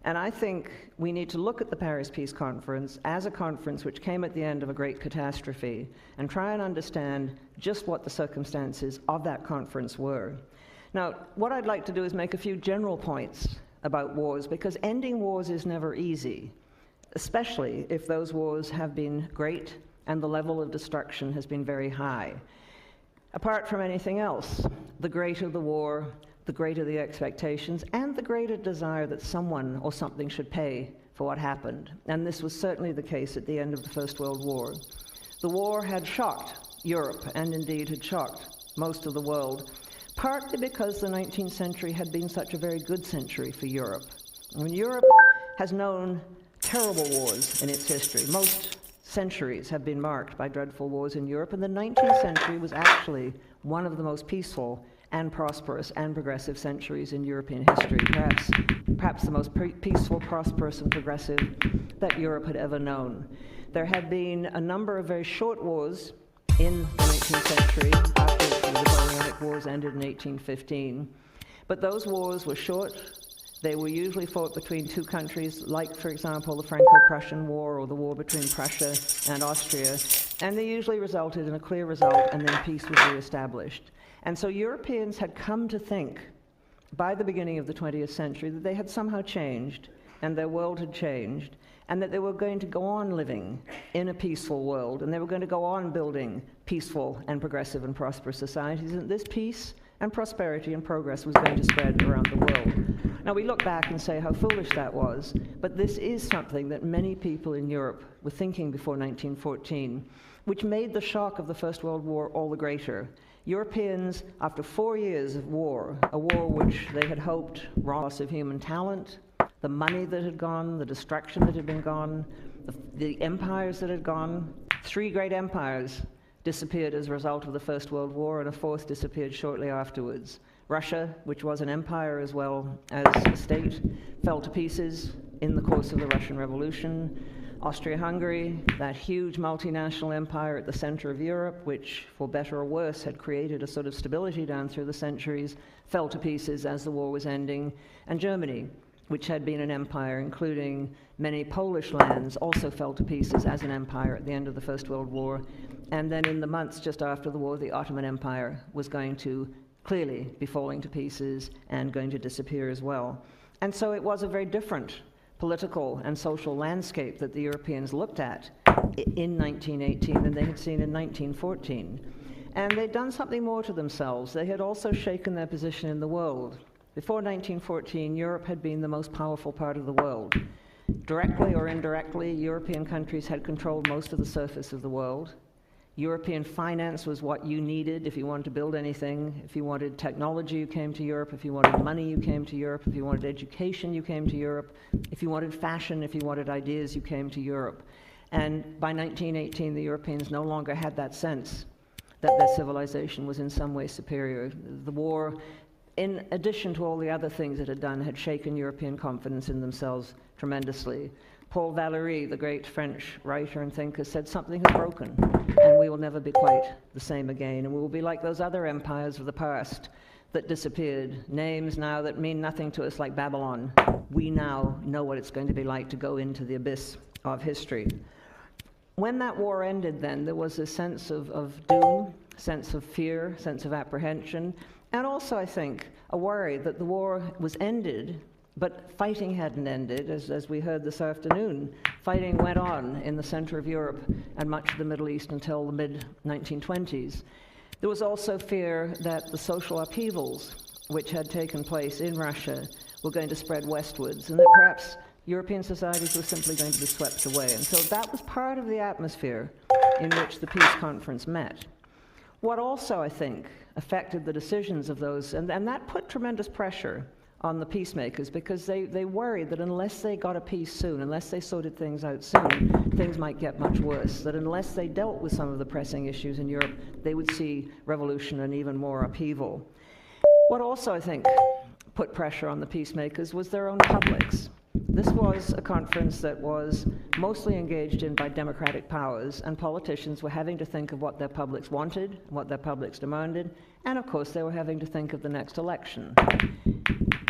And I think we need to look at the Paris Peace Conference as a conference which came at the end of a great catastrophe and try and understand just what the circumstances of that conference were. Now, what I'd like to do is make a few general points about wars, because ending wars is never easy, especially if those wars have been great and the level of destruction has been very high. Apart from anything else, the greater the war, the greater the expectations, and the greater desire that someone or something should pay for what happened. And this was certainly the case at the end of the First World War. The war had shocked Europe, and indeed had shocked most of the world, partly because the 19th century had been such a very good century for Europe. I mean, Europe has known terrible wars in its history. Most centuries have been marked by dreadful wars in Europe, and the 19th century was actually one of the most peaceful and prosperous and progressive centuries in European history, perhaps the most peaceful, prosperous, and progressive that Europe had ever known. There had been a number of very short wars in the 19th century, after the Napoleonic Wars ended in 1815. But those wars were short. They were usually fought between two countries, like, for example, the Franco-Prussian War or the war between Prussia and Austria, and they usually resulted in a clear result, and then peace was reestablished. And so Europeans had come to think, by the beginning of the 20th century, that they had somehow changed, and their world had changed, and that they were going to go on living in a peaceful world, and they were going to go on building peaceful and progressive and prosperous societies, and this peace and prosperity and progress was going to spread around the world. Now, we look back and say how foolish that was, but this is something that many people in Europe were thinking before 1914, which made the shock of the First World War all the greater. Europeans, after 4 years of war, a war which they had hoped, loss of human talent, the money that had gone, the destruction that had been gone, the empires that had gone, 3 great empires disappeared as a result of the First World War, and a 4th disappeared shortly afterwards. Russia, which was an empire as well as a state, fell to pieces in the course of the Russian Revolution. Austria-Hungary, that huge multinational empire at the center of Europe, which, for better or worse, had created a sort of stability down through the centuries, fell to pieces as the war was ending. And Germany, which had been an empire, including many Polish lands, also fell to pieces as an empire at the end of the First World War. And then in the months just after the war, the Ottoman Empire was going to clearly be falling to pieces and going to disappear as well. And so it was a very different political and social landscape that the Europeans looked at in 1918 than they had seen in 1914. And they'd done something more to themselves. They had also shaken their position in the world. Before 1914, Europe had been the most powerful part of the world. Directly or indirectly, European countries had controlled most of the surface of the world. European finance was what you needed if you wanted to build anything. If you wanted technology, you came to Europe. If you wanted money, you came to Europe. If you wanted education, you came to Europe. If you wanted fashion, if you wanted ideas, you came to Europe. And by 1918, the Europeans no longer had that sense that their civilization was in some way superior. The war, in addition to all the other things it had done, had shaken European confidence in themselves tremendously. Paul Valéry, the great French writer and thinker, said something has broken, and we will never be quite the same again, and we will be like those other empires of the past that disappeared, names now that mean nothing to us, like Babylon. We now know what it's going to be like to go into the abyss of history. When that war ended then, there was a sense of doom, sense of fear, sense of apprehension, and also, I think, a worry that the war was ended, but fighting hadn't ended, as we heard this afternoon. Fighting went on in the center of Europe and much of the Middle East until the mid-1920s. There was also fear that the social upheavals which had taken place in Russia were going to spread westwards, and that perhaps European societies were simply going to be swept away. And so that was part of the atmosphere in which the peace conference met. What also, I think, affected the decisions of those, and that put tremendous pressure on the peacemakers, because they worried that unless they got a peace soon, unless they sorted things out soon, things might get much worse, that unless they dealt with some of the pressing issues in Europe, they would see revolution and even more upheaval. What also, I think, put pressure on the peacemakers was their own publics. This was a conference that was mostly engaged in by democratic powers, and politicians were having to think of what their publics wanted, what their publics demanded, and of course they were having to think of the next election.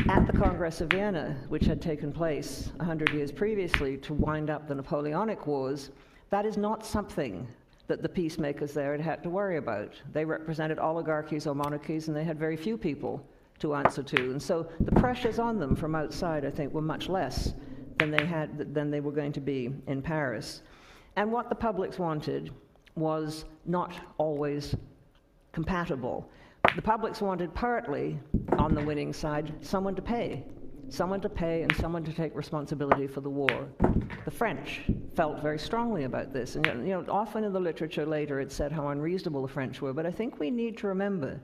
At the Congress of Vienna, which had taken place 100 years previously to wind up the Napoleonic Wars, that is not something that the peacemakers there had to worry about. They represented oligarchies or monarchies, and they had very few people to answer to. And so the pressures on them from outside, I think, were much less than they were going to be in Paris. And what the publics wanted was not always compatible. The publics wanted, partly, on the winning side, someone to pay and someone to take responsibility for the war. The French felt very strongly about this. And often in the literature later it said how unreasonable the French were, but I think we need to remember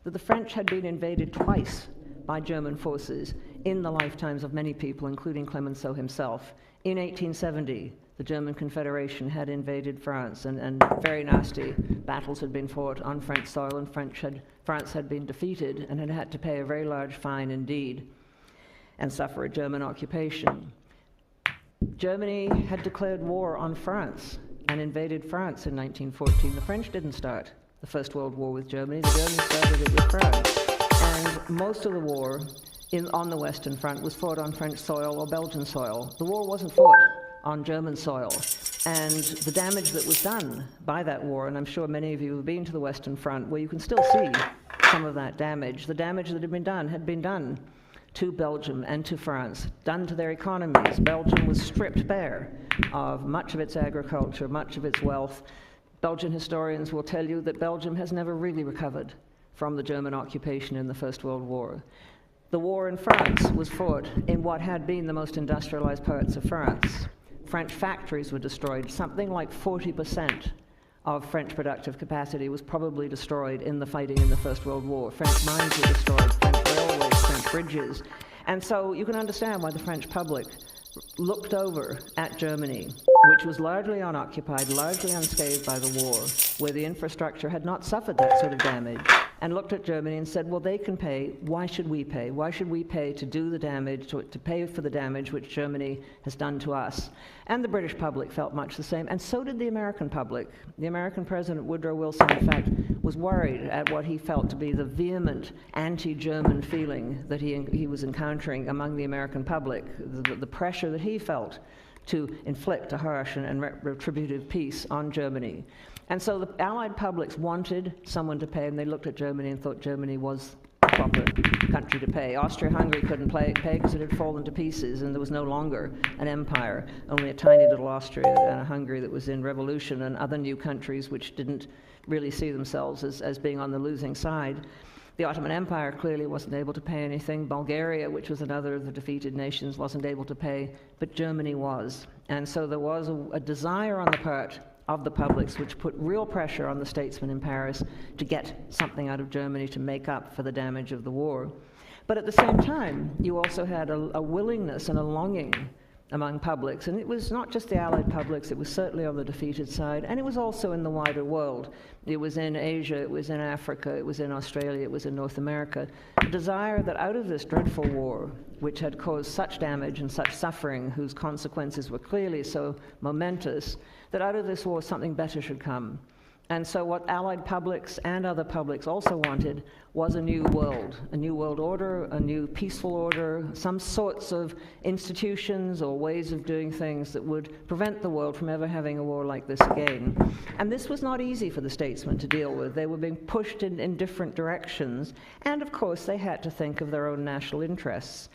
that the French had been invaded twice by German forces in the lifetimes of many people, including Clemenceau himself. In 1870, the German Confederation had invaded France, and very nasty battles had been fought on French soil, and France had been defeated and had to pay a very large fine indeed and suffer a German occupation. Germany had declared war on France and invaded France in 1914. The French didn't start the First World War with Germany. The Germans started it with France. And most of the war on the Western Front was fought on French soil or Belgian soil. The war wasn't fought on German soil. And the damage that was done by that war, and I'm sure many of you have been to the Western Front, where you can still see some of that damage. The damage that had been done to Belgium and to France, done to their economies. Belgium was stripped bare of much of its agriculture, much of its wealth. Belgian historians will tell you that Belgium has never really recovered from the German occupation in the First World War. The war in France was fought in what had been the most industrialized parts of France. French factories were destroyed. Something like 40% of French productive capacity was probably destroyed in the fighting in the First World War. French mines were destroyed, French railways, French bridges. And so you can understand why the French public looked over at Germany, which was largely unoccupied, largely unscathed by the war, where the infrastructure had not suffered that sort of damage, and looked at Germany and said, well, they can pay, why should we pay? Why should we pay to do the damage, to pay for the damage which Germany has done to us? And the British public felt much the same, and so did the American public. The American President Woodrow Wilson, in fact, was worried at what he felt to be the vehement anti-German feeling that he was encountering among the American public, the pressure that he felt to inflict a harsh and retributive peace on Germany. And so the Allied publics wanted someone to pay, and they looked at Germany and thought Germany was the proper country to pay. Austria-Hungary couldn't pay because it had fallen to pieces, and there was no longer an empire, only a tiny little Austria and a Hungary that was in revolution, and other new countries which didn't really see themselves as being on the losing side. The Ottoman Empire clearly wasn't able to pay anything. Bulgaria, which was another of the defeated nations, wasn't able to pay, but Germany was. And so there was a desire on the part of the publics which put real pressure on the statesmen in Paris to get something out of Germany to make up for the damage of the war. But at the same time, you also had a willingness and a longing among publics, and it was not just the Allied publics, it was certainly on the defeated side, and it was also in the wider world. It was in Asia, it was in Africa, it was in Australia, it was in North America. A desire that out of this dreadful war, which had caused such damage and such suffering, whose consequences were clearly so momentous, that out of this war something better should come. And so what Allied publics and other publics also wanted was a new world order, a new peaceful order, some sorts of institutions or ways of doing things that would prevent the world from ever having a war like this again. And this was not easy for the statesmen to deal with. They were being pushed in different directions, and of course they had to think of their own national interests.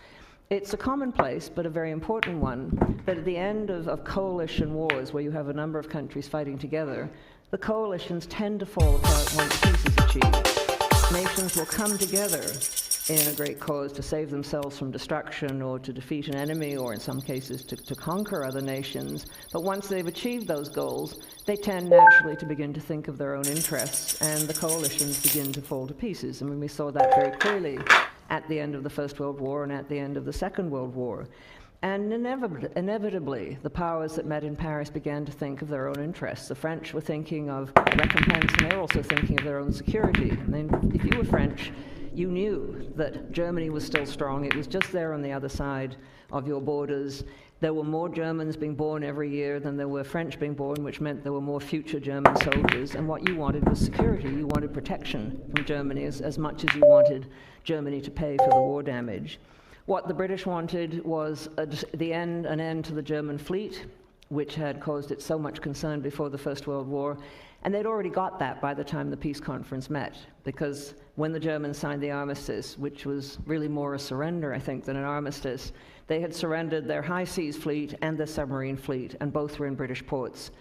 It's a commonplace, but a very important one, that at the end of coalition wars, where you have a number of countries fighting together, the coalitions tend to fall apart once peace is achieved. Nations will come together in a great cause to save themselves from destruction or to defeat an enemy, or in some cases to conquer other nations. But once they've achieved those goals, they tend naturally to begin to think of their own interests, and the coalitions begin to fall to pieces. I mean, we saw that very clearly at the end of the First World War and at the end of the Second World War. And inevitably, the powers that met in Paris began to think of their own interests. The French were thinking of recompense, and they were also thinking of their own security. I mean, if you were French, you knew that Germany was still strong. It was just there on the other side of your borders. There were more Germans being born every year than there were French being born, which meant there were more future German soldiers. And what you wanted was security. You wanted protection from Germany as much as you wanted Germany to pay for the war damage. What the British wanted was an end to the German fleet, which had caused it so much concern before the First World War. And they'd already got that by the time the peace conference met, because when the Germans signed the armistice, which was really more a surrender, I think, than an armistice, they had surrendered their high seas fleet and their submarine fleet, and both were in British ports.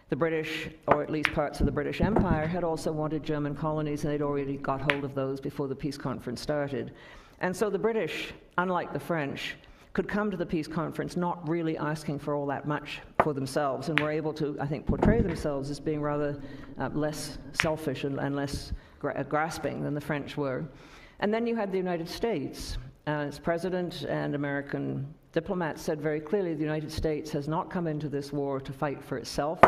The British, or at least parts of the British Empire, had also wanted German colonies, and they'd already got hold of those before the peace conference started. And so the British, unlike the French, could come to the peace conference not really asking for all that much for themselves, and were able to, I think, portray themselves as being rather less selfish and less grasping than the French were. And then you had the United States. Its president and American diplomats said very clearly the United States has not come into this war to fight for itself.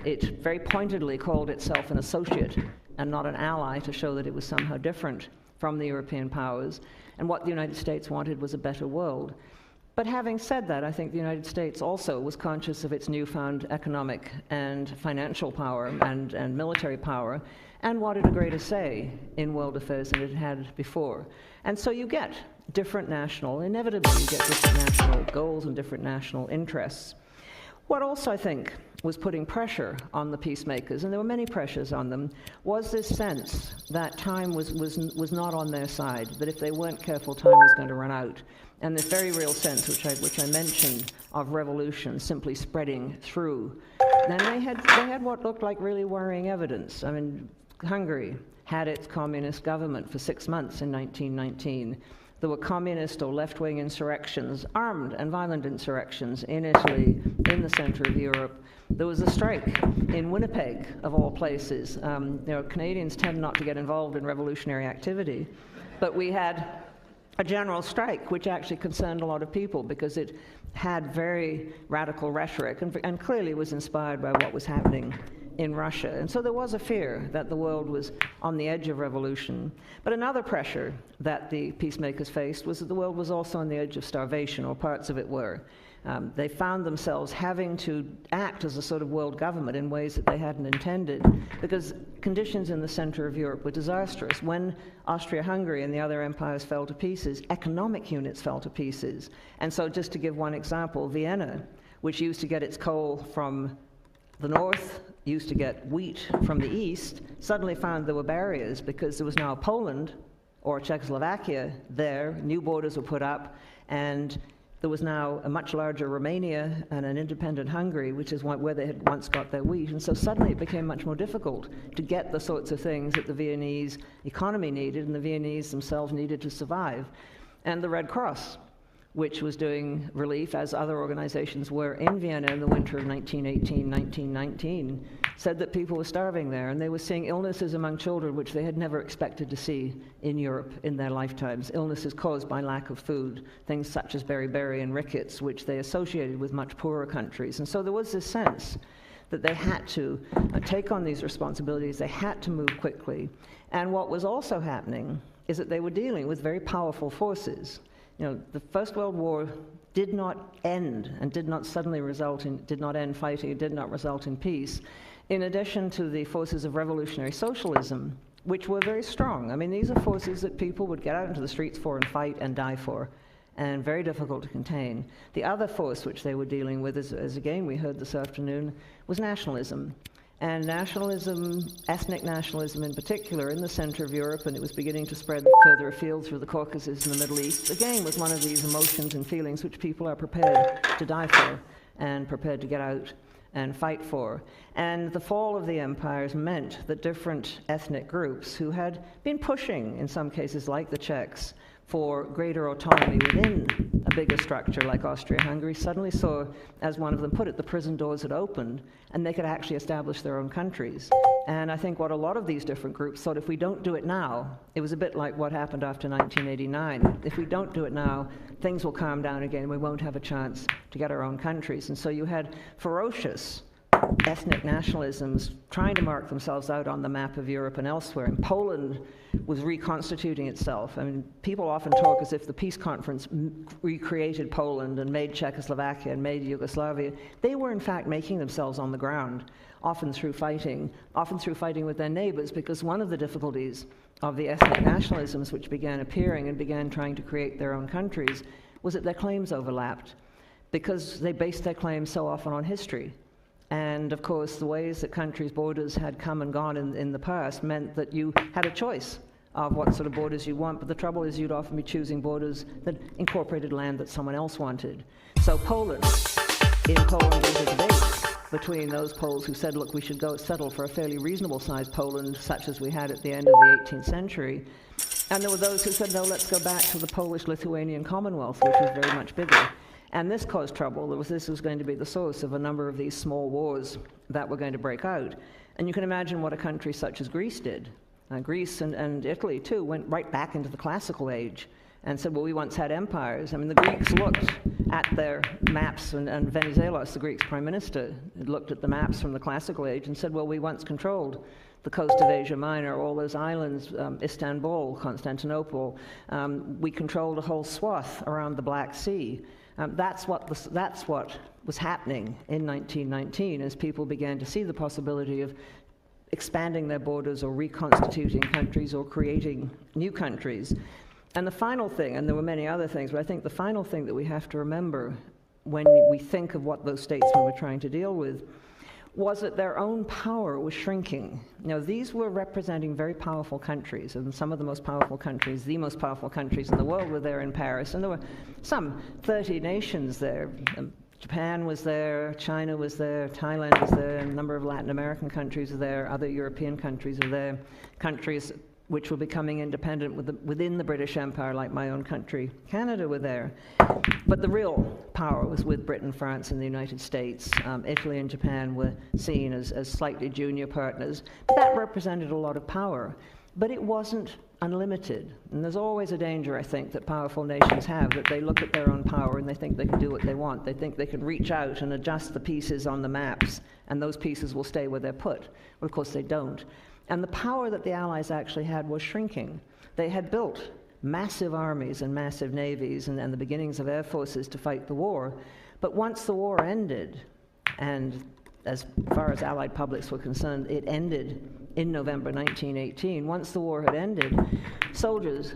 It very pointedly called itself an associate and not an ally, to show that it was somehow different from the European powers. And what the United States wanted was a better world. But having said that, I think the United States also was conscious of its newfound economic and financial power and military power, and wanted a greater say in world affairs than it had before. And so you get inevitably you get different national goals and different national interests. What also, I think, was putting pressure on the peacemakers, and there were many pressures on them, was this sense that time was not on their side, that if they weren't careful, time was going to run out. And this very real sense, which I mentioned, of revolution simply spreading through. Then they had what looked like really worrying evidence. I mean, Hungary had its communist government for 6 months in 1919. There were communist or left-wing insurrections, armed and violent insurrections in Italy, in the center of Europe. There was a strike in Winnipeg, of all places. Canadians tend not to get involved in revolutionary activity, but we had a general strike, which actually concerned a lot of people because it had very radical rhetoric and clearly was inspired by what was happening in Russia. And so there was a fear that the world was on the edge of revolution. But another pressure that the peacemakers faced was that the world was also on the edge of starvation, or parts of it were. They found themselves having to act as a sort of world government in ways that they hadn't intended, because conditions in the center of Europe were disastrous. When Austria-Hungary and the other empires fell to pieces, economic units fell to pieces. And so, just to give one example, Vienna, which used to get its coal from the north, used to get wheat from the east, suddenly found there were barriers because there was now Poland or Czechoslovakia there, new borders were put up, and there was now a much larger Romania and an independent Hungary, which is where they had once got their wheat. And so suddenly it became much more difficult to get the sorts of things that the Viennese economy needed and the Viennese themselves needed to survive. And the Red Cross, which was doing relief, as other organizations were, in Vienna in the winter of 1918, 1919, said that people were starving there, and they were seeing illnesses among children which they had never expected to see in Europe in their lifetimes, illnesses caused by lack of food, things such as beriberi and rickets, which they associated with much poorer countries. And so there was this sense that they had to take on these responsibilities, they had to move quickly. And what was also happening is that they were dealing with very powerful forces. The First World War did not end and did not suddenly did not end fighting, it did not result in peace, in addition to the forces of revolutionary socialism, which were very strong. I mean, these are forces that people would get out into the streets for and fight and die for, and very difficult to contain. The other force which they were dealing with, as again we heard this afternoon, was nationalism. And nationalism, ethnic nationalism in particular, in the center of Europe, and it was beginning to spread further afield through the Caucasus and the Middle East, again was one of these emotions and feelings which people are prepared to die for and prepared to get out and fight for. And the fall of the empires meant that different ethnic groups who had been pushing, in some cases like the Czechs, for greater autonomy within a bigger structure like Austria-Hungary, suddenly saw, as one of them put it, the prison doors had opened and they could actually establish their own countries. And I think what a lot of these different groups thought, if we don't do it now, it was a bit like what happened after 1989. If we don't do it now, things will calm down again and we won't have a chance to get our own countries. And so you had ferocious ethnic nationalisms trying to mark themselves out on the map of Europe and elsewhere. And Poland was reconstituting itself. I mean, people often talk as if the peace conference recreated Poland and made Czechoslovakia and made Yugoslavia. They were in fact making themselves on the ground, often through fighting with their neighbors, because one of the difficulties of the ethnic nationalisms which began appearing and began trying to create their own countries was that their claims overlapped, because they based their claims so often on history. And of course, the ways that countries' borders had come and gone in the past meant that you had a choice of what sort of borders you want, but the trouble is you'd often be choosing borders that incorporated land that someone else wanted. So in Poland, there's a debate between those Poles who said, look, we should go settle for a fairly reasonable sized Poland, such as we had at the end of the 18th century. And there were those who said, no, let's go back to the Polish-Lithuanian Commonwealth, which was very much bigger. And this caused trouble. This was going to be the source of a number of these small wars that were going to break out. And you can imagine what a country such as Greece did. Greece and Italy, too, went right back into the classical age and said, well, we once had empires. I mean, the Greeks looked at their maps, and Venizelos, the Greek's prime minister, looked at the maps from the classical age and said, well, we once controlled the coast of Asia Minor, all those islands, Istanbul, Constantinople. We controlled a whole swath around the Black Sea. That's what was happening in 1919 as people began to see the possibility of expanding their borders or reconstituting countries or creating new countries. And the final thing, and there were many other things, but I think the final thing that we have to remember when we think of what those statesmen were trying to deal with was that their own power was shrinking. Now, these were representing very powerful countries, and some of the most powerful countries, the most powerful countries in the world were there in Paris, and there were some 30 nations there. Japan was there, China was there, Thailand was there, a number of Latin American countries are there, other European countries are there, countries which were becoming independent within the British Empire, like my own country, Canada, were there. But the real power was with Britain, France, and the United States. Italy and Japan were seen as slightly junior partners. But that represented a lot of power. But it wasn't unlimited. And there's always a danger, I think, that powerful nations have, that they look at their own power and they think they can do what they want. They think they can reach out and adjust the pieces on the maps, and those pieces will stay where they're put. Well, of course, they don't. And the power that the Allies actually had was shrinking. They had built massive armies and massive navies and the beginnings of air forces to fight the war. But once the war ended, and as far as Allied publics were concerned, it ended in November 1918. Once the war had ended, soldiers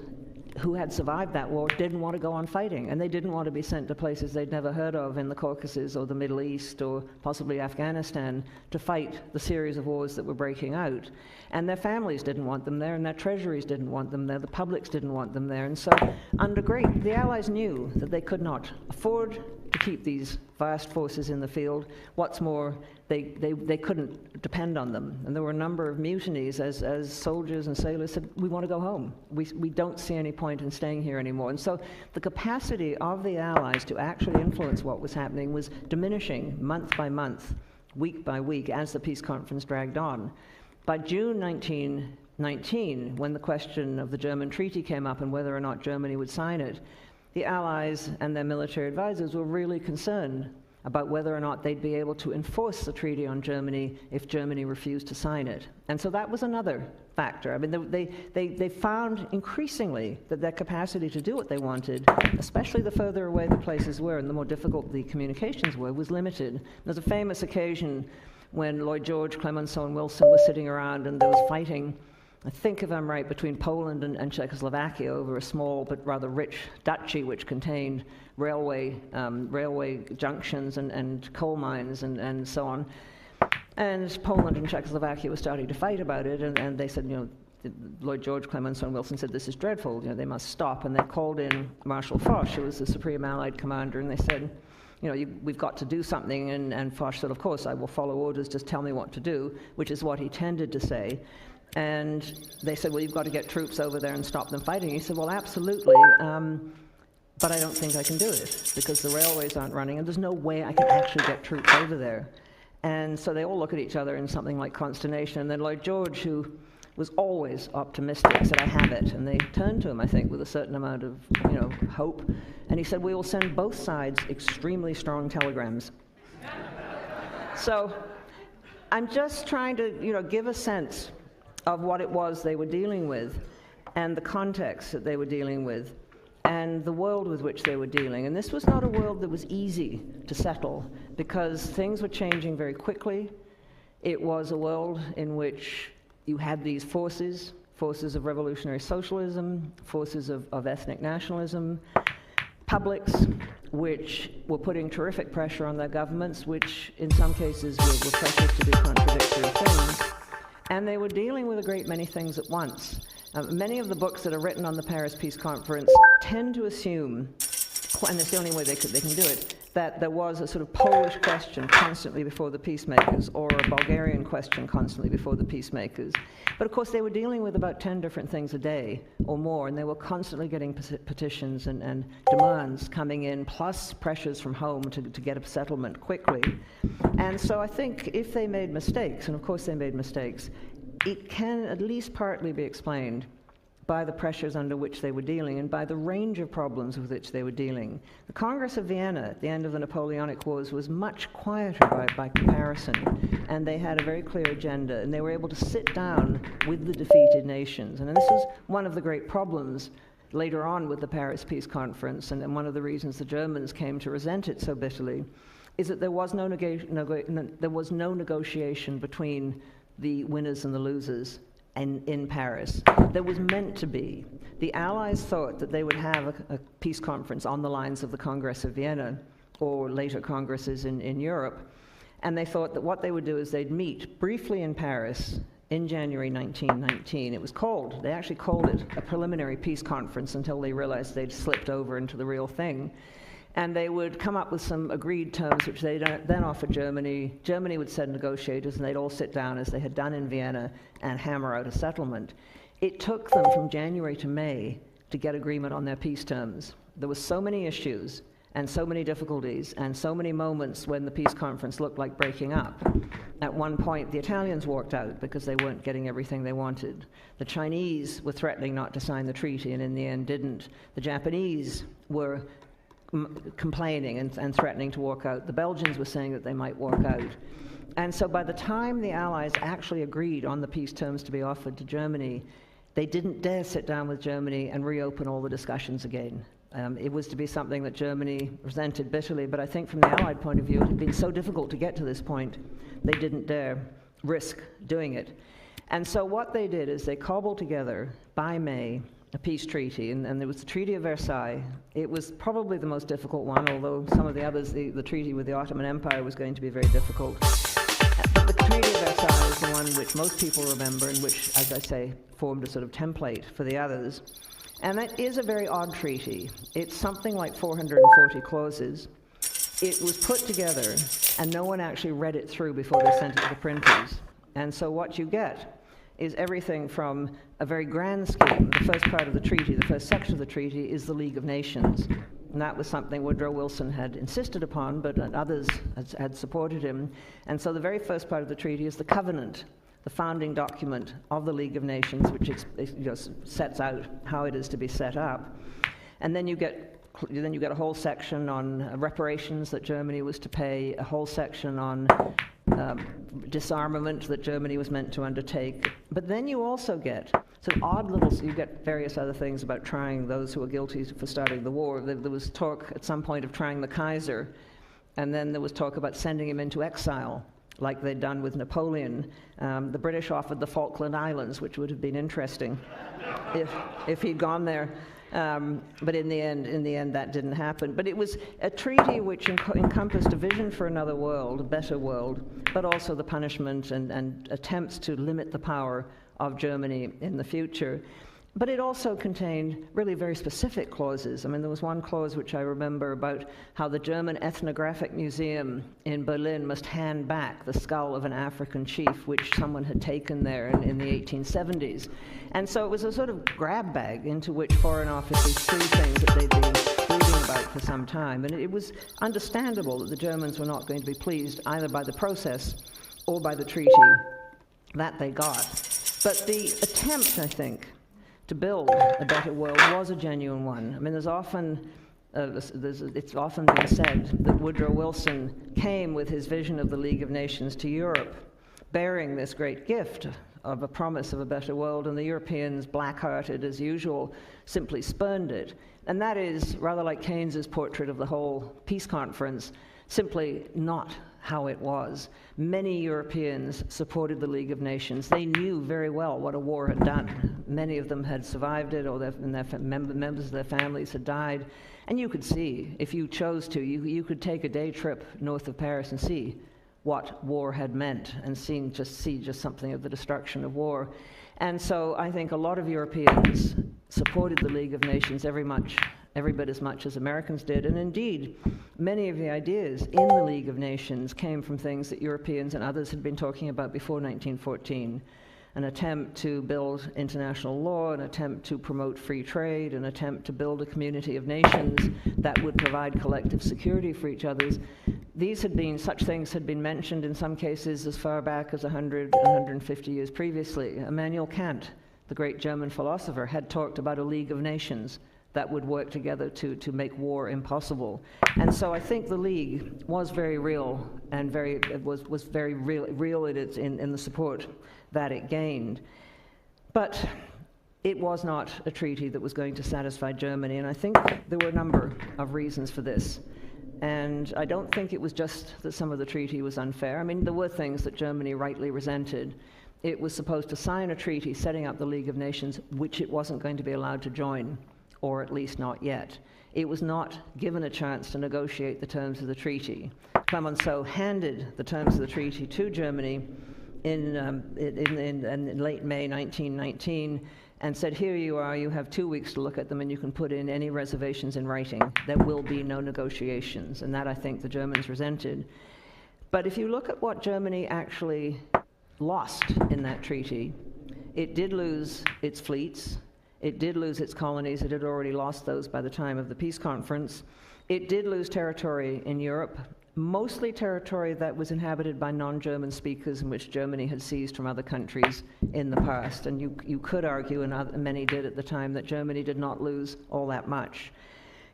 who had survived that war didn't want to go on fighting, and they didn't want to be sent to places they'd never heard of in the Caucasus or the Middle East or possibly Afghanistan to fight the series of wars that were breaking out. And their families didn't want them there, and their treasuries didn't want them there, the publics didn't want them there. And so the Allies knew that they could not afford to keep these vast forces in the field. What's more, they couldn't depend on them. And there were a number of mutinies as soldiers and sailors said, we want to go home. We don't see any point in staying here anymore. And so the capacity of the Allies to actually influence what was happening was diminishing month by month, week by week, as the peace conference dragged on. By June 1919, when the question of the German treaty came up and whether or not Germany would sign it, the Allies and their military advisors were really concerned about whether or not they'd be able to enforce the treaty on Germany if Germany refused to sign it. And so that was another factor. I mean, they found increasingly that their capacity to do what they wanted, especially the further away the places were and the more difficult the communications were, was limited. There's a famous occasion when Lloyd George, Clemenceau, and Wilson were sitting around and there was fighting, I think if I'm right, between Poland and Czechoslovakia over a small but rather rich duchy which contained railway junctions and coal mines and so on. And Poland and Czechoslovakia were starting to fight about it, and they said, Lloyd George, Clemenceau, and Wilson said, this is dreadful, they must stop. And they called in Marshal Foch, who was the Supreme Allied Commander, and they said, we've got to do something. And Foch said, of course, I will follow orders, just tell me what to do, which is what he tended to say. And they said, well, you've got to get troops over there and stop them fighting. He said, well, absolutely, but I don't think I can do it because the railways aren't running and there's no way I can actually get troops over there. And so they all look at each other in something like consternation. And then Lloyd George, who was always optimistic, said, I have it. And they turned to him, I think, with a certain amount of hope. And he said, we will send both sides extremely strong telegrams. So I'm just trying to, give a sense of what it was they were dealing with and the context that they were dealing with and the world with which they were dealing. And this was not a world that was easy to settle because things were changing very quickly. It was a world in which you had these forces of revolutionary socialism, forces of ethnic nationalism, publics which were putting terrific pressure on their governments, which in some cases were pressures to do contradictory things. And they were dealing with a great many things at once. Many of the books that are written on the Paris Peace Conference tend to assume, and it's the only way they can do it, that there was a sort of Polish question constantly before the peacemakers, or a Bulgarian question constantly before the peacemakers. But of course they were dealing with about 10 different things a day or more, and they were constantly getting petitions and demands coming in, plus pressures from home to get a settlement quickly. And so I think if they made mistakes, and of course they made mistakes, it can at least partly be explained by the pressures under which they were dealing and by the range of problems with which they were dealing. The Congress of Vienna at the end of the Napoleonic Wars was much quieter by comparison, and they had a very clear agenda, and they were able to sit down with the defeated nations. And this is one of the great problems later on with the Paris Peace Conference, and one of the reasons the Germans came to resent it so bitterly, is that there was no negotiation between the winners and the losers in Paris. There was meant to be. The Allies thought that they would have a peace conference on the lines of the Congress of Vienna, or later congresses in Europe, and they thought that what they would do is they'd meet briefly in Paris in January 1919. They actually called it a preliminary peace conference until they realized they'd slipped over into the real thing. And they would come up with some agreed terms which they then offered Germany. Germany would send negotiators, and they'd all sit down as they had done in Vienna and hammer out a settlement. It took them from January to May to get agreement on their peace terms. There were so many issues and so many difficulties and so many moments when the peace conference looked like breaking up. At one point, the Italians walked out because they weren't getting everything they wanted. The Chinese were threatening not to sign the treaty and in the end didn't. The Japanese were complaining and threatening to walk out. The Belgians were saying that they might walk out. And so by the time the Allies actually agreed on the peace terms to be offered to Germany, they didn't dare sit down with Germany and reopen all the discussions again. It was to be something that Germany resented bitterly, but I think from the Allied point of view, it had been so difficult to get to this point, they didn't dare risk doing it. And so what they did is they cobbled together, by May, a peace treaty, and there was the Treaty of Versailles. It was probably the most difficult one, although some of the others, the treaty with the Ottoman Empire was going to be very difficult. But the Treaty of Versailles is the one which most people remember, and which, as I say, formed a sort of template for the others. And that is a very odd treaty. It's something like 440 clauses. It was put together, and no one actually read it through before they sent it to the printers. And so what you get is everything from a very grand scheme. The first part of the treaty, the first section of the treaty, is the League of Nations. And that was something Woodrow Wilson had insisted upon, but others had supported him. And so the very first part of the treaty is the covenant, the founding document of the League of Nations, which sets out how it is to be set up. And then you get a whole section on reparations that Germany was to pay, a whole section on disarmament that Germany was meant to undertake. But then you also get you get various other things about trying those who were guilty for starting the war. There was talk at some point of trying the Kaiser, and then there was talk about sending him into exile, like they'd done with Napoleon. The British offered the Falkland Islands, which would have been interesting if he'd gone there. But in the end, that didn't happen. But it was a treaty which encompassed a vision for another world, a better world, but also the punishment and attempts to limit the power of Germany in the future. But it also contained really very specific clauses. I mean, there was one clause which I remember about how the German Ethnographic Museum in Berlin must hand back the skull of an African chief which someone had taken there in the 1870s. And so it was a sort of grab bag into which foreign officers threw things that they'd been reading about for some time. And it was understandable that the Germans were not going to be pleased either by the process or by the treaty that they got. But the attempt, I think, to build a better world was a genuine one. I mean, it's often been said that Woodrow Wilson came with his vision of the League of Nations to Europe bearing this great gift of a promise of a better world, and the Europeans, black-hearted as usual, simply spurned it. And that is, rather like Keynes's portrait of the whole peace conference, simply not how it was. Many Europeans supported the League of Nations. They knew very well what a war had done. Many of them had survived it, or members of their families had died. And you could see, if you chose to, you could take a day trip north of Paris and see what war had meant, and see just something of the destruction of war. And so I think a lot of Europeans supported the League of Nations every bit as much as Americans did. And indeed, many of the ideas in the League of Nations came from things that Europeans and others had been talking about before 1914. An attempt to build international law, an attempt to promote free trade, an attempt to build a community of nations that would provide collective security for each other. Such things had been mentioned in some cases as far back as 100, 150 years previously. Immanuel Kant, the great German philosopher, had talked about a League of Nations that would work together to make war impossible. And so I think the League was very real, and was very real in the support that it gained. But it was not a treaty that was going to satisfy Germany, and I think there were a number of reasons for this. And I don't think it was just that some of the treaty was unfair. I mean, there were things that Germany rightly resented. It was supposed to sign a treaty setting up the League of Nations, which it wasn't going to be allowed to join, or at least not yet. It was not given a chance to negotiate the terms of the treaty. Clemenceau handed the terms of the treaty to Germany in late May 1919, and said, here you are, you have 2 weeks to look at them, and you can put in any reservations in writing. There will be no negotiations, and that I think the Germans resented. But if you look at what Germany actually lost in that treaty, it did lose its fleets, it did lose its colonies, it had already lost those by the time of the peace conference. It did lose territory in Europe, mostly territory that was inhabited by non-German speakers, in which Germany had seized from other countries in the past. And you could argue, and many did at the time, that Germany did not lose all that much.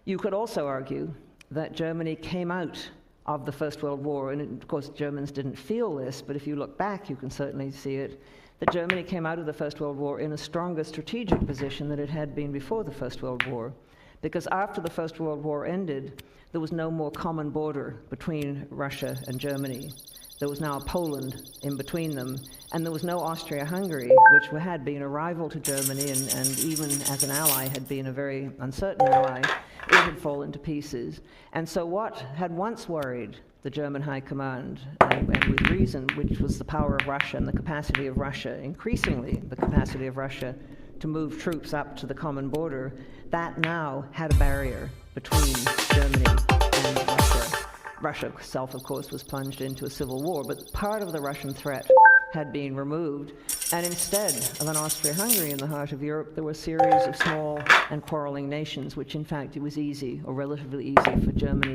You could also argue that Germany came out of the First World War, and of course Germans didn't feel this, but if you look back you can certainly see it, that Germany came out of the First World War in a stronger strategic position than it had been before the First World War. Because after the First World War ended, there was no more common border between Russia and Germany. There was now Poland in between them, and there was no Austria-Hungary, which had been a rival to Germany, and even as an ally had been a very uncertain ally. It had fallen to pieces. And so what had once worried the German High Command, and with reason, which was the power of Russia and the capacity of Russia, increasingly the capacity of Russia to move troops up to the common border, that now had a barrier between Germany and Russia. Russia itself, of course, was plunged into a civil war, but part of the Russian threat had been removed, and instead of an Austria-Hungary in the heart of Europe, there were a series of small and quarreling nations, which in fact it was easy, or relatively easy, for Germany